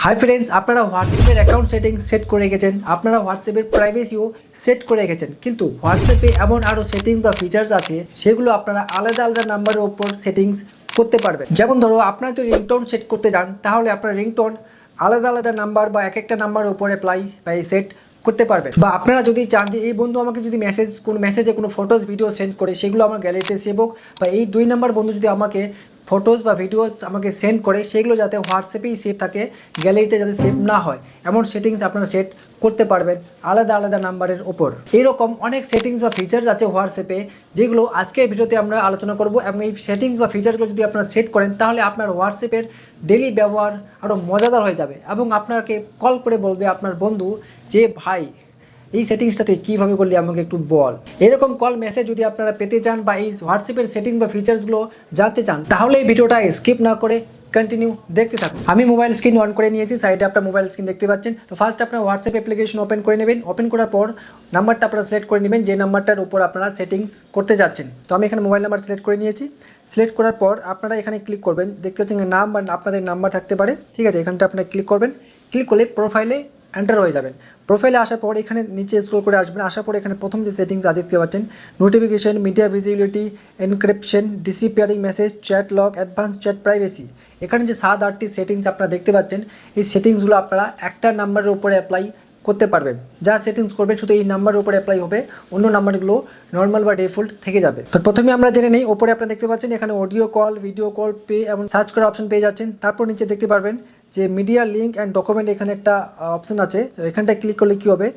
Hi friends, আপনারা হোয়াটসঅ্যাপের account settings set করে রেখেছেন, আপনারা হোয়াটসঅ্যাপের প্রাইভেসিও সেট করে রেখেছেন, কিন্তু হোয়াটসঅ্যাপে এমন আরও সেটিংস বা ফিচার্স আছে সেগুলো আপনারা আলাদা আলাদা নাম্বারের ওপর সেটিংস করতে পারবেন। যেমন ধরো, আপনারা যদি রিংটোন সেট করতে যান তাহলে আপনার রিংটোন আলাদা আলাদা নাম্বার বা এক একটা নাম্বারের উপর অ্যাপ্লাই বা সেট করতে পারবেন। বা আপনারা যদি চান যে এই বন্ধু আমাকে যদি মেসেজে কোনো ফটোস ভিডিও সেন্ড করে সেগুলো আমার গ্যালারিতে সেভ হোক, বা এই 2 নম্বর বন্ধু যদি আমাকে ফটোস বা ভিডিওস আমাকে সেন্ড করে সেগুলো যাতে হোয়াটসঅ্যাপেই সেভ থাকে, গ্যালারিতে যাতে সেভ না হয়, এমন সেটিংস আপনারা সেট করতে পারবেন আলাদা আলাদা নাম্বারের ওপর। এইরকম অনেক সেটিংস বা ফিচার্স আছে হোয়াটসঅ্যাপে যেগুলো আজকের ভিডিওতে আমরা আলোচনা করব, এবং এই সেটিংস বা ফিচারগুলো যদি আপনারা সেট করেন তাহলে আপনার হোয়াটসঅ্যাপের ডেলি ব্যবহার আরও মজাদার হয়ে যাবে, এবং আপনাকে কল করে বলবে আপনার বন্ধু যে ভাই এই সেটিংসটাতে কীভাবে করলে আমাকে একটু বল। এরকম কল মেসেজ যদি আপনারা পেতে চান বা এই হোয়াটসঅ্যাপের সেটিংস বা ফিচার্সগুলো জানতে চান তাহলে এই ভিডিওটা স্কিপ না করে কন্টিনিউ দেখতে থাকুন। আমি মোবাইল স্ক্রিন অন করে নিয়েছি, সাইডে আপনার মোবাইল স্ক্রিন দেখতে পাচ্ছেন। তো ফার্স্ট আপনার হোয়াটসঅ্যাপ অ্যাপ্লিকেশন ওপেন করে নেবেন। ওপেন করার পর নাম্বারটা আপনারা সিলেক্ট করে নেবেন যে নাম্বারটার উপর আপনারা সেটিংস করতে যাচ্ছেন। তো আমি এখানে মোবাইল নাম্বার সিলেক্ট করে নিয়েছি। সিলেক্ট করার পর আপনারা এখানে ক্লিক করবেন, দেখতে পাচ্ছেন নাম বা আপনাদের নাম্বার থাকতে পারে, ঠিক আছে। এখানটা আপনারা ক্লিক করবেন, ক্লিক করলে প্রোফাইলে এন্টার হয়ে যাবেন। প্রোফাইলে আসার পর এখানে নিচে স্ক্রল করে আসবেন, আসার পর এখানে প্রথম যে সেটিংস আছে দেখতে পাচ্ছেন notification, media visibility, encryption, disappearing message, chat log, advance chat privacy. এখানে যে 7-8টি সেটিংস আপনারা দেখতে পাচ্ছেন, এই সেটিংসগুলো আপনারা একটা নাম্বারের উপরে অ্যাপ্লাই করতে পারবেন। যা সেটিংস করবেন শুধু এই নাম্বারের উপরে অ্যাপ্লাই হবে, অন্য নাম্বারগুলো নর্মাল বা ডিফল্ট থেকে যাবে। তো প্রথমে আমরা জেনে নেই, ওপরে আপনারা দেখতে পাচ্ছেন এখানে audio call, video call, pay এবং সার্চ করার অপশন পেয়ে যাচ্ছেন। তারপর নিচে দেখতে পারবেন যে মিডিয়া লিঙ্ক অ্যান্ড ডকুমেন্ট, এখানে একটা অপশন আছে। তো এখানটায় ক্লিক করলে কী হবে,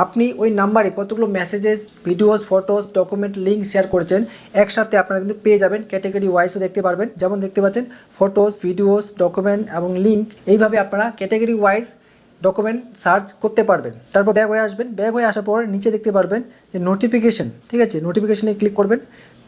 আপনি ওই নাম্বারে কতগুলো messages, videos, photos, document, link share করেছেন একসাথে আপনারা কিন্তু পেয়ে যাবেন। ক্যাটাগরি ওয়াইজও দেখতে পারবেন, যেমন দেখতে পাচ্ছেন ফটোস, ভিডিওস, ডকুমেন্ট এবং লিঙ্ক, এইভাবে আপনারা ক্যাটাগরি ওয়াইজ ডকুমেন্ট সার্চ করতে পারবেন। তারপর ব্যাক হয়ে আসবেন, ব্যাক হয়ে আসার পর নিচে দেখতে পারবেন যে নোটিফিকেশন, ঠিক আছে। নোটিফিকেশনে ক্লিক করবেন।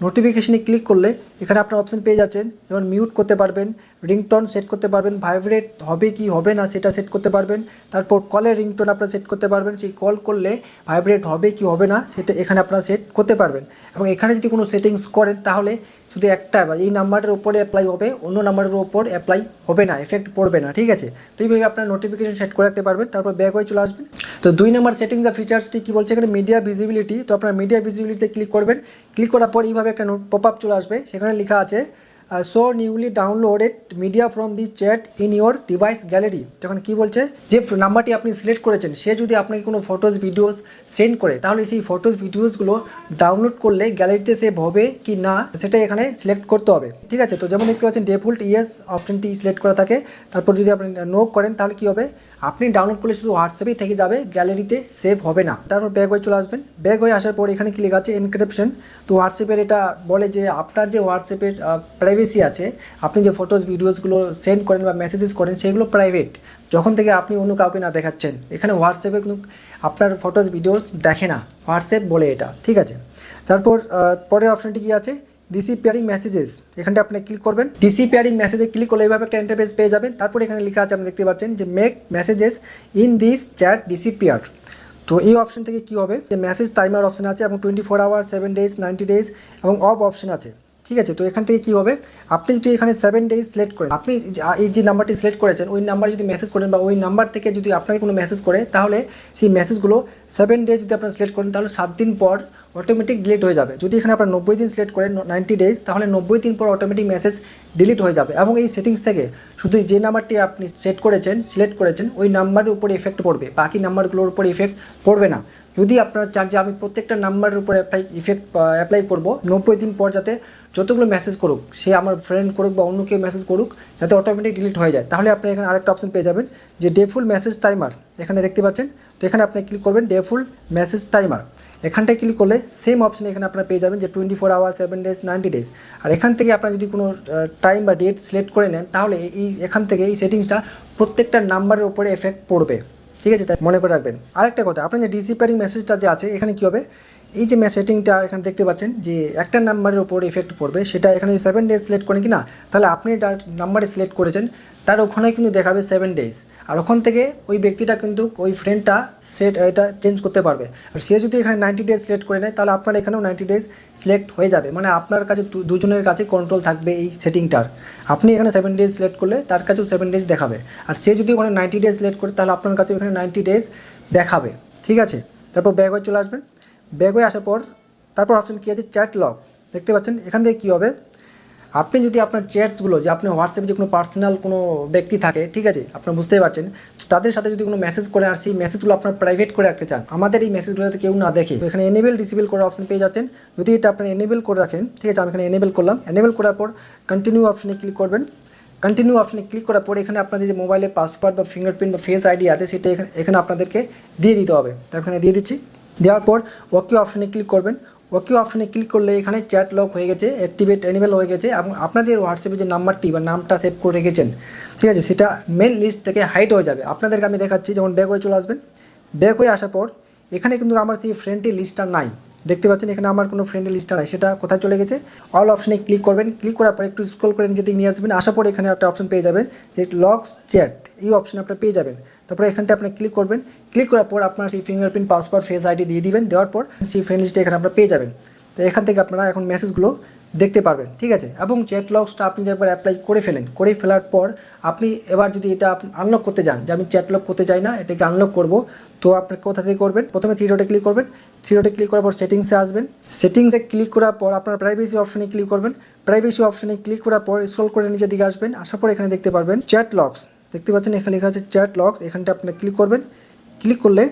নোটিফিকেশনে ক্লিক করলে এখানে আপনার অপশন পেয়ে যাচ্ছেন, যেমন মিউট করতে পারবেন, রিংটোন সেট করতে পারবেন, ভাইব্রেট হবে কি হবে না সেটা সেট করতে পারবেন। তারপর কলের রিংটোন আপনারা সেট করতে পারবেন, সেই কল করলে ভাইব্রেট হবে কি হবে না সেটা এখানে আপনারা সেট করতে পারবেন। এবং এখানে যদি কোনো সেটিংস করেন তাহলে শুধু একটা এই নাম্বারের উপরে অ্যাপ্লাই হবে, অন্য নাম্বারের উপর অ্যাপ্লাই হবে না, এফেক্ট পড়বে না, ঠিক আছে। তো এইভাবে আপনার নোটিফিকেশন সেট করে রাখতে পারবেন। তারপর ব্যাক হয়ে চলে আসবেন। তো 2 নম্বর সেটিংস আর ফিচার্সটি কী বলছে এখানে, মিডিয়া ভিজিবিলিটি। তো আপনার মিডিয়া ভিজিবিলিটিতে ক্লিক করবেন। ক্লিক করার পর এইভাবে একটা পপ আপ চলে আসবে, সেখানে লেখা আছে show newly downloaded media from the chat in your device gallery. তখন কী বলছে, যে নাম্বারটি আপনি সিলেক্ট করেছেন সে যদি আপনাকে কোনো ফটোস ভিডিওস সেন্ড করে তাহলে সেই ফটোস ভিডিওসগুলো ডাউনলোড করলে গ্যালারিতে সেভ হবে কি না সেটা এখানে সিলেক্ট করতে হবে, ঠিক আছে। তো যেমন দেখতে পাচ্ছেন ডিফল্ট ইয়েস অপশনটি সিলেক্ট করা থাকে। তারপর যদি আপনি নো করেন তাহলে কী হবে, আপনি ডাউনলোড করলে শুধু হোয়াটসঅ্যাপেই থেকে যাবে, গ্যালারিতে সেভ হবে না। তারপর ব্যাক হয়ে চলে আসবেন। ব্যাক হয়ে আসার পর এখানে কি লেখা আছে, এনক্রিপশন। তো হোয়াটসঅ্যাপের এটা বলে যে আপনার যে হোয়াটসঅ্যাপের প্রাইভেসি আছে, আপনি যে ফটোস ভিডিওসগুলো সেন্ড করেন বা মেসেজেস করেন সেগুলো প্রাইভেট, যখন থেকে আপনি অন্য কাউকে না দেখাচ্ছেন। এখানে হোয়াটসঅ্যাপে কিন্তু আপনার ফটোস ভিডিওস দেখে না, হোয়াটসঅ্যাপ বলে এটা, ঠিক আছে। তারপর পরের অপশনটি কি আছে, ডিসঅ্যাপিয়ারিং মেসেজেস। এখানটা আপনি ক্লিক করবেন। ডিসঅ্যাপিয়ারিং মেসেজে ক্লিক করলে এইভাবে একটা ইন্টারফেস পেয়ে যাবেন। তারপর এখানে লেখা আছে, আপনি দেখতে পাচ্ছেন যে make messages in this chat disappear. তো এই অপশন থেকে কী হবে, যে মেসেজ টাইমার অপশন আছে এবং 24 আওয়ার, 7 ডেজ, 90 ডেজ এবং অফ অপশন আছে, ঠিক আছে। তো এখান থেকে কী হবে, আপনি যদি এখানে 7 ডেজ সিলেক্ট করেন, আপনি এই যে নাম্বারটি সিলেক্ট করেছেন ওই নাম্বার যদি মেসেজ করেন বা ওই নাম্বার থেকে যদি আপনাকে কোনো মেসেজ করে তাহলে সেই মেসেজগুলো 7 ডেজ যদি আপনারা সিলেক্ট করেন তাহলে 7 দিন পর অটোমেটিক ডিলিট হয়ে যাবে। যদি এখানে আপনার 90 দিন সিলেক্ট করেন, 90 ডেজ, তাহলে 90 দিন পর অটোমেটিক মেসেজ ডিলিট হয়ে যাবে। এবং এই সেটিংস থেকে শুধু যে নাম্বারটি আপনি সেট করেছেন, সিলেক্ট করেছেন ওই নাম্বারের উপরে এফেক্ট পড়বে, বাকি নাম্বারগুলোর উপরে ইফেক্ট পড়বে না। যদি আপনারা চান যে আমি প্রত্যেকটা নাম্বারের উপরে অ্যাপ্লাই করব 90 দিন পর, যাতে যতগুলো মেসেজ করুক, সে আমার ফ্রেন্ড করুক বা অন্য কেউ মেসেজ করুক, যাতে অটোমেটিক ডিলিট হয়ে যায়, তাহলে আপনি এখানে আরেকটা অপশন পেয়ে যাবেন যে ডিফল্ট মেসেজ টাইমার, এখানে দেখতে পাচ্ছেন। তো এখানে আপনি ক্লিক করবেন ডিফল্ট মেসেজ টাইমার। এখানটায় ক্লিক করলে সেম অপশন এখানে আপনারা পেয়ে যাবেন যে 24 আওয়ার, 7 ডেজ, 90 ডেজ। আর এখান থেকে আপনারা যদি কোনো টাইম বা ডেট সিলেক্ট করে নেন তাহলে এখান থেকে এই সেটিংসটা প্রত্যেকটা নাম্বারের উপরে এফেক্ট পড়বে, ঠিক আছে। তাই মনে করে রাখবেন। আরেকটা কথা, আপনার যে ডিসঅ্যাপিয়ারিং মেসেজটা যে আছে এখানে কী হবে, এই যে সেটিংটা এখানে দেখতে পাচ্ছেন যে একটা নাম্বারের উপর এফেক্ট পড়বে, সেটা এখানে 7 ডেজ সিলেক্ট করেন কি না, তাহলে আপনি যার নাম্বারে সিলেক্ট করেছেন তার ওখানে কিন্তু দেখাবে 7 ডেজ, আর ওখান থেকে ওই ব্যক্তিটা কিন্তু ওই ফ্রেন্ডটা এটা চেঞ্জ করতে পারবে। আর সে যদি এখানে 90 ডেজ সিলেক্ট করে নেয় তাহলে আপনার এখানেও 90 ডেজ সিলেক্ট হয়ে যাবে, মানে আপনার কাছে দুজনের কাছে কন্ট্রোল থাকবে এই সেটিংটার। আপনি এখানে 7 ডেজ সিলেক্ট করলে তার কাছেও 7 ডেজ দেখাবে, আর সে যদি ওখানে 90 ডেজ সিলেক্ট করে তাহলে আপনার কাছে এখানে 90 ডেজ দেখাবে, ঠিক আছে। তারপর ব্যাক হয়ে চলে আসবেন, ব্যাক হয়ে আসার পর তারপর অপশন কী আছে, চ্যাট লগ দেখতে পাচ্ছেন। এখান থেকে কী হবে, আপনি যদি আপনার চ্যাটসগুলো যে আপনি হোয়াটসঅ্যাপে যে কোনো পার্সোনাল কোনো ব্যক্তি থাকে, ঠিক আছে, আপনারা বুঝতেই পারছেন, তো তাদের সাথে যদি কোনো মেসেজ করে আর সেই মেসেজগুলো আপনার প্রাইভেট করে রাখতে চান, আমাদের এই মেসেজগুলোতে কেউ না দেখে, তো এখানে এনেবেল ডিসেবল করার অপশন পেয়ে যাচ্ছেন। যদি এটা আপনি এনেবেল করে রাখেন, ঠিক আছে, আমি এখানে এনেবেল করলাম। এনেবেল করার পর কন্টিনিউ অপশনে ক্লিক করবেন। কন্টিনিউ অপশনে ক্লিক করার পর এখানে আপনাদের যে মোবাইলে পাসওয়ার্ড বা ফিঙ্গারপ্রিন্ট বা ফেস আইডি আছে সেটা এখানে আপনাদেরকে দিয়ে দিতে হবে। তো এখানে দিয়ে দিচ্ছি। দেওয়ার পর ওকে অপশনে ক্লিক করবেন। ওকে অপশনে ক্লিক করলে এখানে চ্যাট লক হয়ে গেছে, অ্যাক্টিভেট এনেবেল হয়ে গেছে, এবং আপনাদের হোয়াটসঅ্যাপে যে নাম্বারটি বা নামটা সেভ করে রেখেছেন, ঠিক আছে, সেটা মেন লিস্ট থেকে হাইড হয়ে যাবে। আপনাদেরকে আমি দেখাচ্ছি, যেমন ব্যাক হয়ে চলে আসবেন। ব্যাক হয়ে আসার পর এখানে কিন্তু আমার সেই ফ্রেন্ডটির লিস্টটা নাই, দেখতে পাচ্ছেন এখানে আমার কোনো ফ্রেন্ডের লিস্টটা নাই, সেটা কোথায় চলে গেছে। অল অপশনে ক্লিক করবেন। ক্লিক করার পর একটু স্ক্রল করে নিজে নিয়ে আসবেন। আসার পর এখানে একটা অপশন পেয়ে যাবেন যে লক চ্যাট, এই অপশন আপনি পেয়ে যাবেন। তারপরে এখানটা আপনি ক্লিক করবেন। ক্লিক করার পর আপনার সেই ফিঙ্গারপ্রিন্ট, পাসওয়ার্ড, ফেস আইডি দিয়ে দিবেন। দেওয়ার পর সেই ফ্রেন্ড লিস্টে এখানে আপনারা পেয়ে যাবেন। তো এখান থেকে আপনারা এখন মেসেজগুলো দেখতে পারবেন, ঠিক আছে। এবং চ্যাট লকসটা আপনি একবার অ্যাপ্লাই করে ফেলার পর আপনি এবার যদি এটা আনলক করতে যান, যে আমি চ্যাট লক করতে চাই না, এটাকে আনলক করব, তো আপনি কোথা থেকে করবেন, প্রথমে থ্রি ডটে ক্লিক করবেন। থ্রি ডটে ক্লিক করার পর সেটিংসে আসবেন। সেটিংসে ক্লিক করার পর আপনার প্রাইভেসি অপশনে ক্লিক করবেন। প্রাইভেসি অপশনে ক্লিক করার পর স্ক্রল করে নিচের দিকে আসবেন। আসার পর এখানে দেখতে পারবেন চ্যাট লকস, দেখতে পাচ্ছেন এখানে লেখা আছে চ্যাট লকস, এখানটা আপনি ক্লিক করবেন। ক্লিক করলে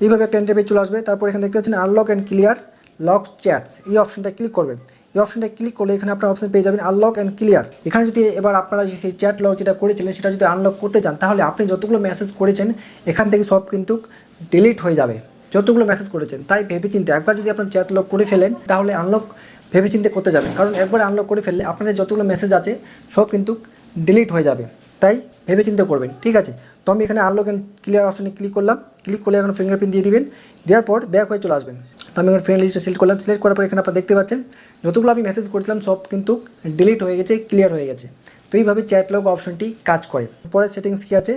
এইভাবে একটা ইন্টারফেস চলে আসবে। তারপর এখানে দেখতে পাচ্ছেন unlock and clear lock chats, এই অপশনটা ক্লিক করবেন। এই অপশনটা ক্লিক করলে এখানে আপনার অপশন পেয়ে যাবেন আনলক অ্যান্ড ক্লিয়ার। এখানে যদি এবার আপনারা সেই চ্যাট লক যেটা করেছিলেন সেটা যদি আনলক করতে চান, তাহলে আপনি যতগুলো মেসেজ করেছেন এখান থেকে সব কিন্তু ডিলিট হয়ে যাবে, যতগুলো মেসেজ করেছেন। তাই ভেবেচিন্তে একবার যদি আপনার চ্যাট লক করে ফেলেন তাহলে আনলক ভেবেচিন্তে করতে যাবেন, কারণ একবার আনলক করে ফেললে আপনাদের যতগুলো মেসেজ আছে সব কিন্তু ডিলিট হয়ে যাবে, তাই ভেবেচিন্তে করবেন, ঠিক আছে। তো আমি এখানে আনলক অ্যান্ড ক্লিয়ার অপশনে ক্লিক করলাম। ক্লিক করলে এখন ফিঙ্গারপ্রিন্ট দিয়ে দিবেন। দেওয়ার পর ব্যাক হয়ে চলে আসবেন। তো আমি আমার ফ্রেন্ড লিস্টে সিলেক্ট করলাম। সিলেক্ট করার পর এখানে আপনারা দেখতে পাচ্ছেন যতগুলো আমি মেসেজ করেছিলাম সব কিন্তু ডিলিট হয়ে গেছে, ক্লিয়ার হয়ে গেছে। তো এইভাবে চ্যাট লক অপশনটি কাজ করে। পরে সেটিংস কী আছে,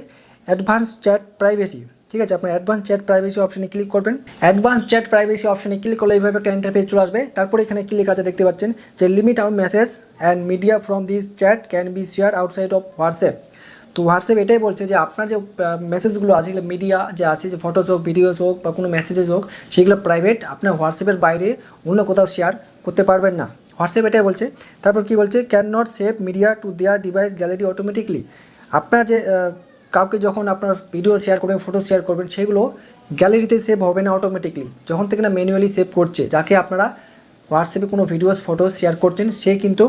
অ্যাডভান্স চ্যাট প্রাইভেসি, ঠিক আছে, আপনার অ্যাডভান্স চ্যাট প্রাইভেসি অপশনে ক্লিক করবেন। অ্যাডভান্স চ্যাট প্রাইভেসি অপশনে ক্লিক করলে এইভাবে একটা ইন্টারফেস চলে আসবে। তারপরে এখানে ক্লিক আছে দেখতে পাচ্ছেন যে limit out message and media from this chat can be share outside of WhatsApp. তো হোয়াটসঅ্যাপ এটাই বলছে যে আপনার যে মেসেজগুলো আছে, যেগুলো মিডিয়া যে আছে, যে ফটোস হোক, ভিডিওস হোক বা কোনো মেসেজেস হোক, সেগুলো প্রাইভেট, আপনার হোয়াটসঅ্যাপের বাইরে অন্য কোথাও শেয়ার করতে পারবেন না। হোয়াটসঅ্যাপ এটাই বলছে। তারপর কী বলছে, can not save media to their device gallery automatically. আপনার যে কাউকে যখন আপনার ভিডিও শেয়ার করবেন, ফটো শেয়ার করবেন, সেগুলো গ্যালারিতে সেভ হবে না অটোমেটিকলি, যখন থেকে না ম্যানুয়ালি সেভ করছে। যাকে আপনারা হোয়াটসঅ্যাপে কোনো ভিডিওস, ফটো শেয়ার করছেন, সে কিন্তু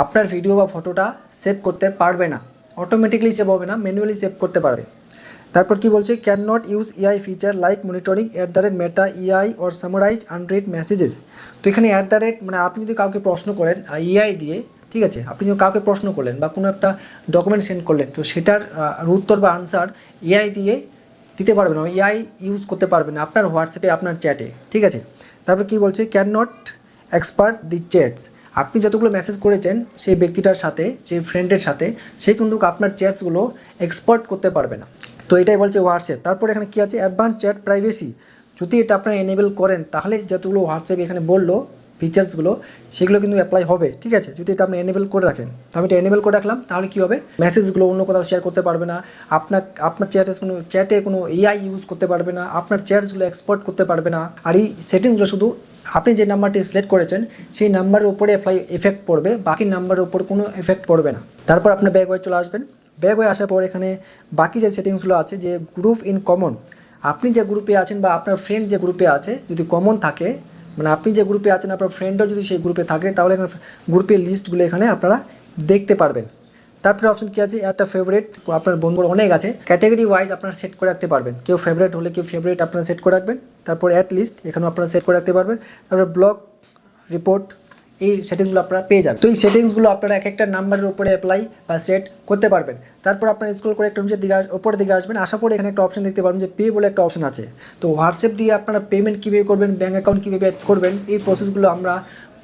আপনার ভিডিও বা ফটোটা সেভ করতে পারবে না, অটোমেটিকলি সেভ হবে না, ম্যানুয়ালি সেভ করতে পারবে। তারপর কি বলছে, can not use AI feature like monitoring @Meta AI or summarise unread messages. তো এখানে মানে আপনি যদি কাউকে প্রশ্ন করেন এআই দিয়ে, ঠিক আছে, আপনি যদি কাউকে প্রশ্ন করলেন বা কোনো একটা ডকুমেন্ট সেন্ড করলেন, তো সেটার উত্তর বা আনসার এআই দিয়ে দিতে পারবেন না, এআই ইউজ করতে পারবেন না আপনার হোয়াটসঅ্যাপে, আপনার চ্যাটে, ঠিক আছে। তারপর কি বলছে, can not expert the chats. আপনি যতগুলো মেসেজ করেছেন সেই ব্যক্তিটার সাথে, সেই ফ্রেন্ডের সাথে, সে কিন্তু আপনার চ্যাটসগুলো এক্সপার্ট করতে পারবে না। তো এটাই বলছে হোয়াটসঅ্যাপ। তারপর এখানে কী আছে, অ্যাডভান্স চ্যাট প্রাইভেসি। যদি এটা আপনারা এনেবেল করেন তাহলে যতগুলো হোয়াটসঅ্যাপ এখানে বললো ফিচার্সগুলো, সেগুলো কিন্তু অ্যাপ্লাই হবে, ঠিক আছে, যদি এটা আপনি এনেবেল করে রাখেন। তো আমি এটা এনেবেল করে রাখলাম, তাহলে কী হবে, মেসেজগুলো অন্য কোথাও শেয়ার করতে পারবে না, আপনার চ্যাটে কোনো এআই ইউজ করতে পারবে না, আপনার চ্যাটসগুলো এক্সপোর্ট করতে পারবে না। আর এই সেটিংসগুলো শুধু আপনি যে নাম্বারটি সিলেক্ট করেছেন সেই নাম্বারের উপরে এফেক্ট পড়বে, বাকি নাম্বারের উপর কোনো এফেক্ট পড়বে না। তারপর আপনি ব্যাক হয়ে চলে আসবেন। ব্যাক হয়ে আসার পর এখানে বাকি যে সেটিংসগুলো আছে, যে গ্রুপ ইন কমন, আপনি যে গ্রুপে আছেন বা আপনার ফ্রেন্ড যে গ্রুপে আছে, যদি কমন থাকে, মানে আপনি যে গ্রুপে আছেন আপনার ফ্রেন্ডও যদি সেই গ্রুপে থাকে, তাহলে গ্রুপের লিস্টগুলো এখানে আপনারা দেখতে পারবেন। তারপরে অপশন কী আছে, একটা ফেভারিট, আপনার বন্ধুরা অনেক আছে, ক্যাটাগরি ওয়াইজ আপনারা সেট করে রাখতে পারবেন। কেউ ফেভারিট হলে কেউ ফেভারিট আপনারা সেট করে রাখবেন। তারপর অ্যাট লিস্ট এখানেও আপনারা সেট করে রাখতে পারবেন। তারপরে ব্লগ রিপোর্ট এই সেটিংসগুলো আপনারা পেয়ে যাবেন। তো এই সেটিংসগুলো আপনারা এক একটা নাম্বারের উপরে অ্যাপ্লাই বা সেট করতে পারবেন। তারপর আপনারা স্ক্রল করে একটা নিচের দিকে উপরের দিকে আসবেন, আসার পরে এখানে একটা অপশন দেখতে পারবেন যে পে বলে একটা অপশন আছে। তো হোয়াটসঅ্যাপ দিয়ে আপনারা পেমেন্ট কীভাবে করবেন, ব্যাঙ্ক অ্যাকাউন্ট কীভাবে করবেন, এই প্রসেসগুলো আমরা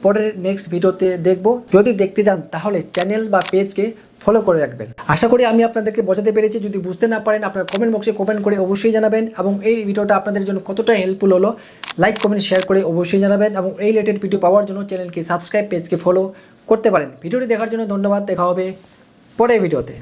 পরের নেক্সট ভিডিওতে দেখব। যদি দেখতে চান তাহলে চ্যানেল বা পেজকে ফলো করে রাখবেন। আশা করি আমি আপনাদেরকে বোঝাতে পেরেছি। যদি বুঝতে না পারেন আপনারা কমেন্ট বক্সে কমেন্ট করে অবশ্যই জানাবেন, এবং এই ভিডিওটা আপনাদের জন্য কতটা হেল্পফুল হলো লাইক কমেন্ট শেয়ার করে অবশ্যই জানাবেন, এবং এই রিলেটেড ভিডিও পাওয়ার জন্য চ্যানেলকে সাবস্ক্রাইব, পেজকে ফলো করতে পারেন। ভিডিওটি দেখার জন্য ধন্যবাদ। দেখা হবে পরের ভিডিওতে।